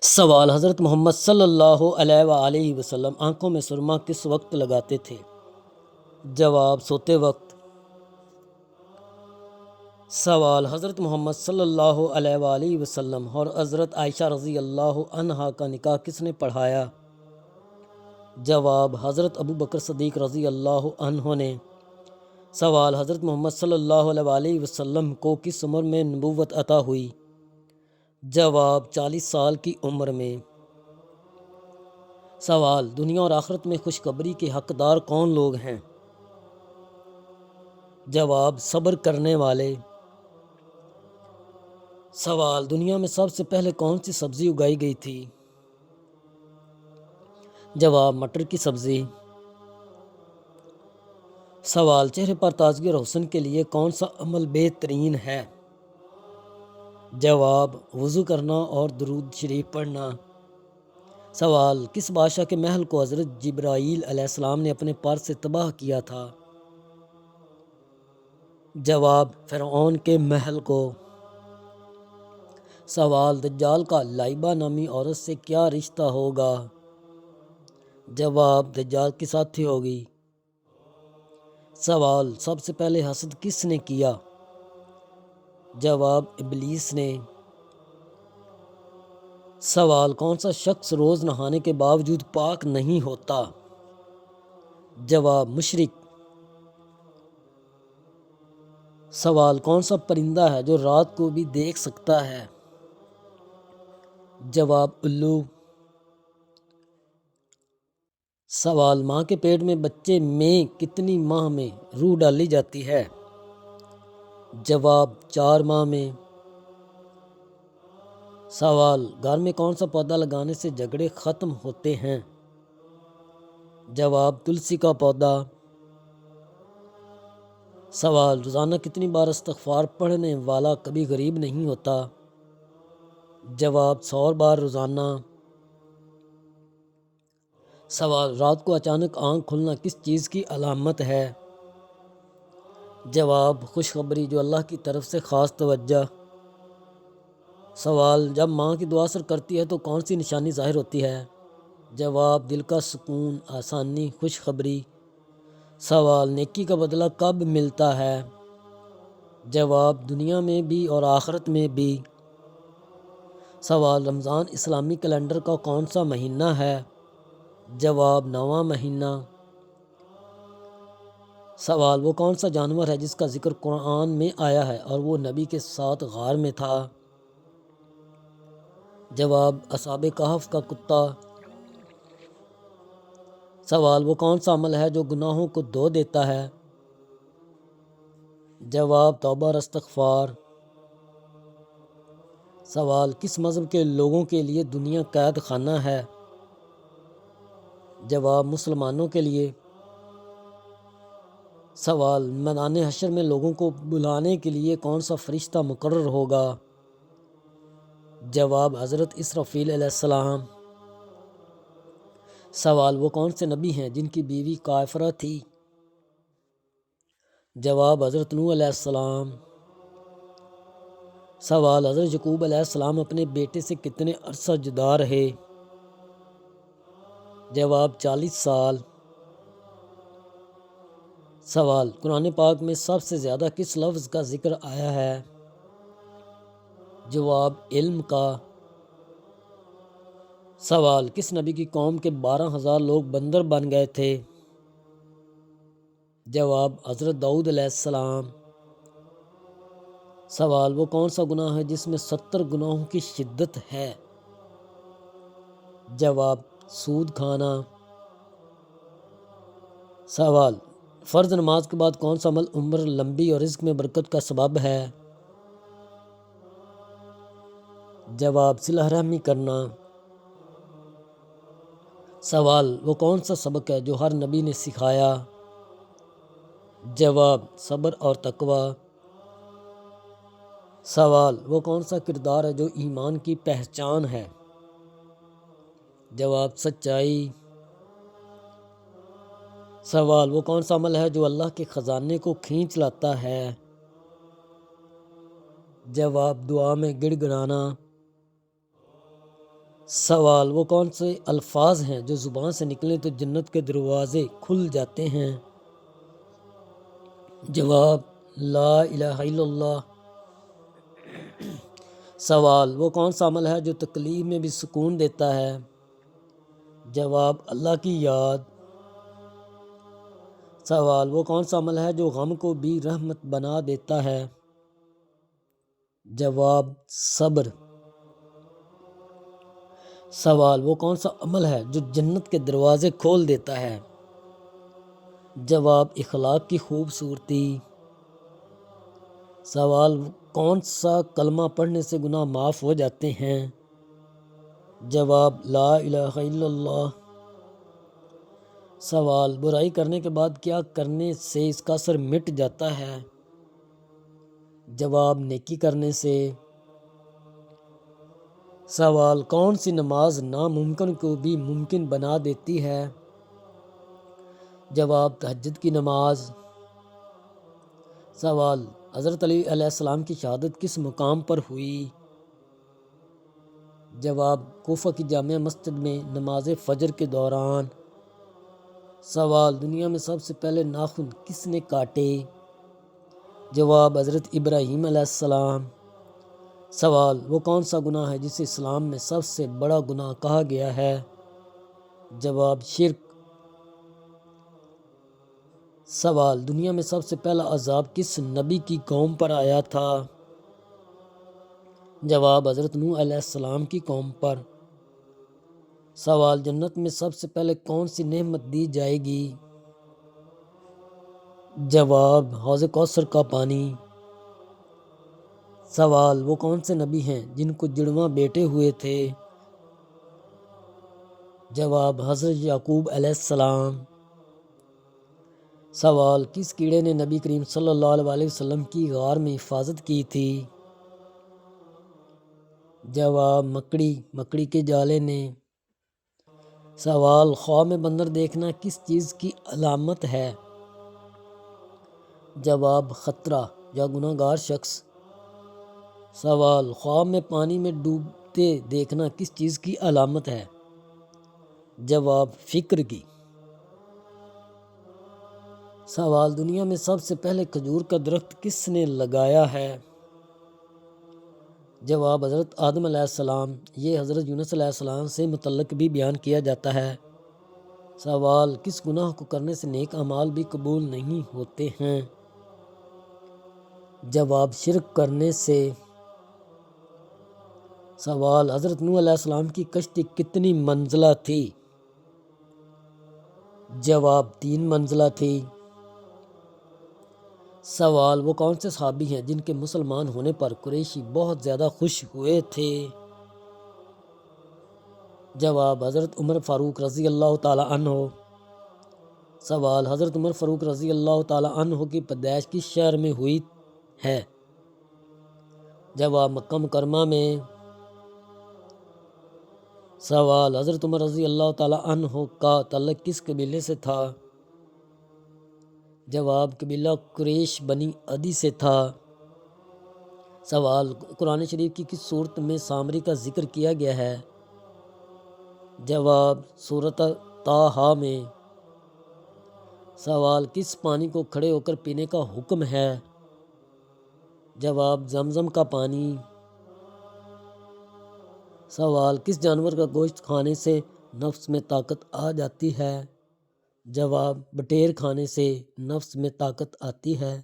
سوال: حضرت محمد صلی اللہ علیہ وآلہ وسلم آنکھوں میں سرما کس وقت لگاتے تھے؟ جواب: سوتے وقت۔ سوال: حضرت محمد صلی اللہ علیہ وآلہ وسلم اور حضرت عائشہ رضی اللہ عنہا کا نکاح کس نے پڑھایا؟ جواب: حضرت ابو بکر صدیق رضی اللہ عنہ نے۔ سوال: حضرت محمد صلی اللہ علیہ وآلہ وسلم کو کس عمر میں نبوت عطا ہوئی؟ جواب: 40 سال کی عمر میں۔ سوال: دنیا اور آخرت میں خوشخبری کے حقدار کون لوگ ہیں؟ جواب: صبر کرنے والے۔ سوال: دنیا میں سب سے پہلے کون سی سبزی اگائی گئی تھی؟ جواب: مٹر کی سبزی۔ سوال: چہرے پر تازگی اور حسن کے لیے کون سا عمل بہترین ہے؟ جواب: وضو کرنا اور درود شریف پڑھنا۔ سوال: کس بادشاہ کے محل کو حضرت جبرائیل علیہ السلام نے اپنے پر سے تباہ کیا تھا؟ جواب: فرعون کے محل کو۔ سوال: دجال کا لائبہ نامی عورت سے کیا رشتہ ہوگا؟ جواب: دجال کی ساتھی ہوگی۔ سوال: سب سے پہلے حسد کس نے کیا؟ جواب: ابلیس نے۔ سوال: کون سا شخص روز نہانے کے باوجود پاک نہیں ہوتا؟ جواب: مشرک۔ سوال: کون سا پرندہ ہے جو رات کو بھی دیکھ سکتا ہے؟ جواب: الو۔ سوال: ماں کے پیٹ میں بچے میں کتنی ماہ میں روح ڈالی جاتی ہے؟ جواب: 4 ماہ میں۔ سوال: گھر میں کون سا پودا لگانے سے جھگڑے ختم ہوتے ہیں؟ جواب: تلسی کا پودا۔ سوال: روزانہ کتنی بار استغفار پڑھنے والا کبھی غریب نہیں ہوتا؟ جواب: 100 بار روزانہ۔ سوال: رات کو اچانک آنکھ کھلنا کس چیز کی علامت ہے؟ جواب: خوشخبری جو اللہ کی طرف سے خاص توجہ۔ سوال: جب ماں کی دعا اثر کرتی ہے تو کون سی نشانی ظاہر ہوتی ہے؟ جواب: دل کا سکون، آسانی، خوشخبری۔ سوال: نیکی کا بدلہ کب ملتا ہے؟ جواب: دنیا میں بھی اور آخرت میں بھی۔ سوال: رمضان اسلامی کیلنڈر کا کون سا مہینہ ہے؟ جواب: 9واں مہینہ۔ سوال: وہ کون سا جانور ہے جس کا ذکر قرآن میں آیا ہے اور وہ نبی کے ساتھ غار میں تھا؟ جواب: اصحاب کہف کا کتا۔ سوال: وہ کون سا عمل ہے جو گناہوں کو دھو دیتا ہے؟ جواب: توبہ اور استغفار۔ سوال: کس مذہب کے لوگوں کے لیے دنیا قید خانہ ہے؟ جواب: مسلمانوں کے لیے۔ سوال: میدان حشر میں لوگوں کو بلانے کے لیے کون سا فرشتہ مقرر ہوگا؟ جواب: حضرت اسرافیل علیہ السلام۔ سوال: وہ کون سے نبی ہیں جن کی بیوی کافرہ تھی؟ جواب: حضرت نوح علیہ السلام۔ سوال: حضرت یعقوب علیہ السلام اپنے بیٹے سے کتنے عرصہ جدا رہے؟ جواب: 40 سال۔ سوال: قرآن پاک میں سب سے زیادہ کس لفظ کا ذکر آیا ہے؟ جواب: علم کا۔ سوال: کس نبی کی قوم کے 12,000 لوگ بندر بن گئے تھے؟ جواب: حضرت داؤد علیہ السلام۔ سوال: وہ کون سا گناہ ہے جس میں 70 گناہوں کی شدت ہے؟ جواب: سود کھانا۔ سوال: فرض نماز کے بعد کون سا عمل عمر لمبی اور رزق میں برکت کا سبب ہے؟ جواب: صلہ رحمی کرنا۔ سوال: وہ کون سا سبق ہے جو ہر نبی نے سکھایا؟ جواب: صبر اور تقوی۔ سوال: وہ کون سا کردار ہے جو ایمان کی پہچان ہے؟ جواب: سچائی۔ سوال: وہ کون سا عمل ہے جو اللہ کے خزانے کو کھینچ لاتا ہے؟ جواب: دعا میں گڑ گڑانا۔ سوال وہ کون سے الفاظ ہیں جو زبان سے نکلیں تو جنت کے دروازے کھل جاتے ہیں؟ جواب لا الہ الا اللہ۔ سوال وہ کون سا عمل ہے جو تکلیف میں بھی سکون دیتا ہے؟ جواب اللہ کی یاد۔ سوال وہ کون سا عمل ہے جو غم کو بھی رحمت بنا دیتا ہے؟ جواب صبر۔ سوال وہ کون سا عمل ہے جو جنت کے دروازے کھول دیتا ہے؟ جواب اخلاق کی خوبصورتی۔ سوال کون سا کلمہ پڑھنے سے گناہ معاف ہو جاتے ہیں؟ جواب لا الہ الا اللہ۔ سوال برائی کرنے کے بعد کیا کرنے سے اس کا اثر مٹ جاتا ہے؟ جواب نیکی کرنے سے۔ سوال کون سی نماز ناممکن کو بھی ممکن بنا دیتی ہے؟ جواب تہجد کی نماز۔ سوال حضرت علی علیہ السلام کی شہادت کس مقام پر ہوئی؟ جواب کوفہ کی جامع مسجد میں نماز فجر کے دوران۔ سوال دنیا میں سب سے پہلے ناخن کس نے کاٹے؟ جواب حضرت ابراہیم علیہ السلام۔ سوال وہ کون سا گناہ ہے جسے اسلام میں سب سے بڑا گناہ کہا گیا ہے؟ جواب شرک۔ سوال دنیا میں سب سے پہلا عذاب کس نبی کی قوم پر آیا تھا؟ جواب حضرت نوح علیہ السلام کی قوم پر۔ سوال جنت میں سب سے پہلے کون سی نعمت دی جائے گی؟ جواب حوض کوثر کا پانی۔ سوال وہ کون سے نبی ہیں جن کو جڑواں بیٹے ہوئے تھے؟ جواب حضرت یعقوب علیہ السلام۔ سوال کس کیڑے نے نبی کریم صلی اللہ علیہ وسلم کی غار میں حفاظت کی تھی؟ جواب مکڑی کے جالے نے۔ سوال خواب میں بندر دیکھنا کس چیز کی علامت ہے؟ جواب خطرہ یا گناہ گار شخص۔ سوال خواب میں پانی میں ڈوبتے دیکھنا کس چیز کی علامت ہے؟ جواب فکر کی۔ سوال دنیا میں سب سے پہلے کھجور کا درخت کس نے لگایا ہے؟ جواب حضرت آدم علیہ السلام۔ یہ حضرت یونس علیہ السلام سے متعلق بھی بیان کیا جاتا ہے۔ سوال کس گناہ کو کرنے سے نیک اعمال بھی قبول نہیں ہوتے ہیں؟ جواب شرک کرنے سے۔ سوال حضرت نوح علیہ السلام کی کشتی کتنی منزلہ تھی؟ جواب 3 منزلہ تھی۔ سوال وہ کون سے صحابی ہیں جن کے مسلمان ہونے پر قریشی بہت زیادہ خوش ہوئے تھے؟ جواب حضرت عمر فاروق رضی اللہ تعالی عنہ۔ سوال حضرت عمر فاروق رضی اللہ تعالی عنہ کی پیدائش کس شہر میں ہوئی ہے؟ جواب مکہ مکرمہ میں۔ سوال حضرت عمر رضی اللہ تعالی عنہ کا تعلق کس قبیلے سے تھا؟ جواب قبیلہ قریش بنی عدی سے تھا۔ سوال قرآن شریف کی کس صورت میں سامری کا ذکر کیا گیا ہے؟ جواب سورۃ طٰہٰ میں۔ سوال کس پانی کو کھڑے ہو کر پینے کا حکم ہے؟ جواب زمزم کا پانی۔ سوال کس جانور کا گوشت کھانے سے نفس میں طاقت آ جاتی ہے؟ جواب بٹیر کھانے سے نفس میں طاقت آتی ہے۔